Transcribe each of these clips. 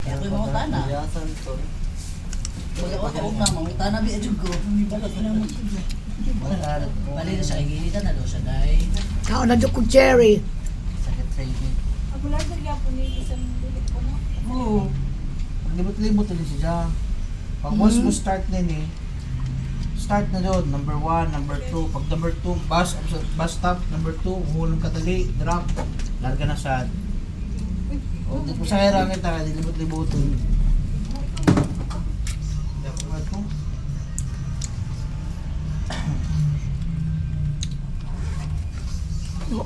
Kaya ako yung mga tana. Yasan to. Wala ko kaong na, mga tana biya dyan ko. Hindi ba ka naman siya. Bali na siya, igilitan na daw siya, dahil. Kao na dyan kong cherry. Sakit sa inyo. Ako lang sa po ni isang bilik ko na. Oo. Libot-libot ulit siya. Pag once mo start na eh, start na doon, number 1, number 2. Pag number 2, bus stop, number 2, hulong kadali, drop, larga na sad. O, di ko sa kaya kita, dilibot-libotin. Hindi ako nga ito.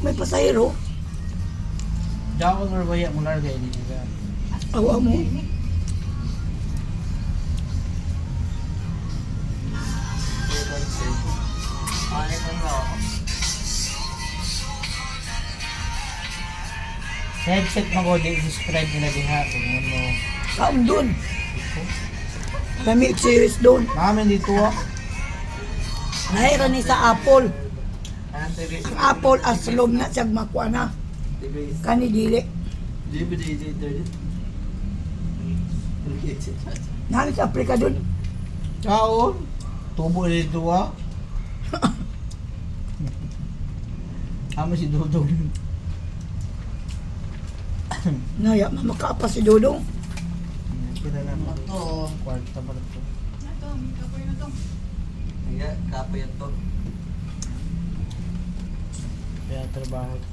May pasahero. Diyan ako narbaya mo larga, hindi ka. Awa mo. Sa headset mo ko, describe nila diha kung ano. Kaon dun. Kami series dun. Namin dito ah. Nahira ni sa Apple. Ang Apple aslom na siyang makuha na. Kani dili. Nani sa Afrika dun. Ciao. Tubo dito ah. Ama si Dodong. Naya, mamakaapa si Dodong. Kita na mo. Ito. Kwarta pa ito. Ito, kapoy na to. Iya, kapoy ito. Kaya trabaho ko.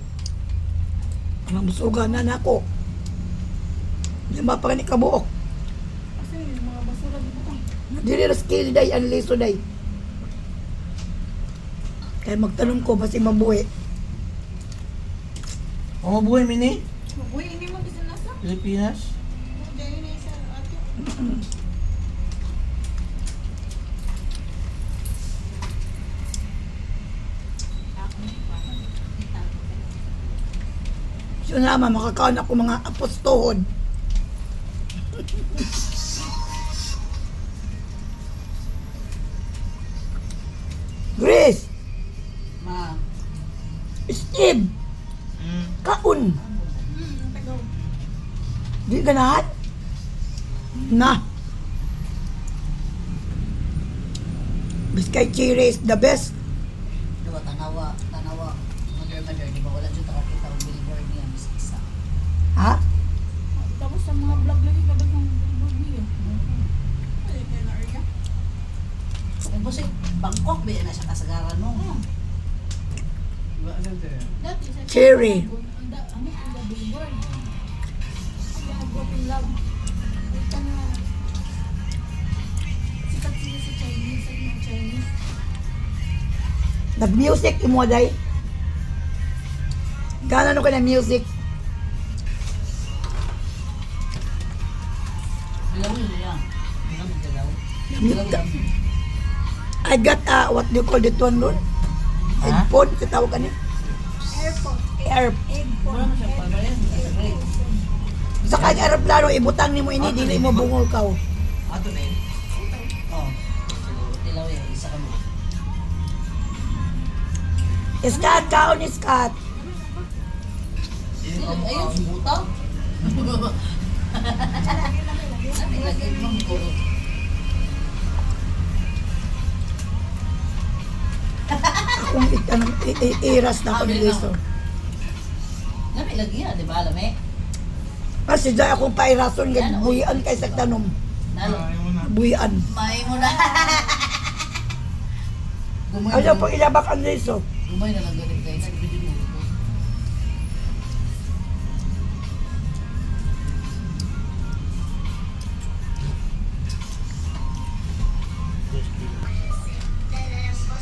Mamusugan na nako. Lima pa ni kabuok. Kasi yung mga basura dito ko. Dili ra skill day ang liso day. Kaya magtanong ko basi mabuhi. O mabuhay mini? Uy, hindi mo bisa nasa? Pilipinas? Dahil na isa ate. So naman, makakaon ako mga apostohon. Grace, Ma. Steve, kaon. Tagaw. Di ganahan? Na. Biskay Chiri is the best. Diba, tanawa. Mother, di ba wala dyan nakakita ang billboard niya, Miss Isa. Ha? Tapos sa mga vlog lagi kada kong billboard niya. Ay, kaya na area. Ay, boss, Bangkok, ba na siya kasagaran mo? Dati sa Cherry. ang billboard. Ay, nag-open love. Ito na. Sikat sila sa Chinese, sa mga Chinese. Nag-music imo day. Gana no ka na music. Bilawin niya. Bilawin dalaw. I got what do you call that one doon? Ha? Headphone, katawag ka niya. Airport. Air. Wala mo siyang pagbayan. Sa kanya aeroplano, ibutang ni mo ini, dili mo bungol ka. Ato na yun. Oo. Dilaw yan, isa ka mo. Iskat, kaon iskat. Ayun, sumutaw. Lagay mo ko. Akong iras na ako ni Liso. Lami lagi yan, di ba? Lami? Kasi dyan akong pairason, buhian kay sa tanom. Nalo. Buhian. May mo na. Gumay Ayaw pang ilabak ang Liso. Gumay na lang ganit kayo.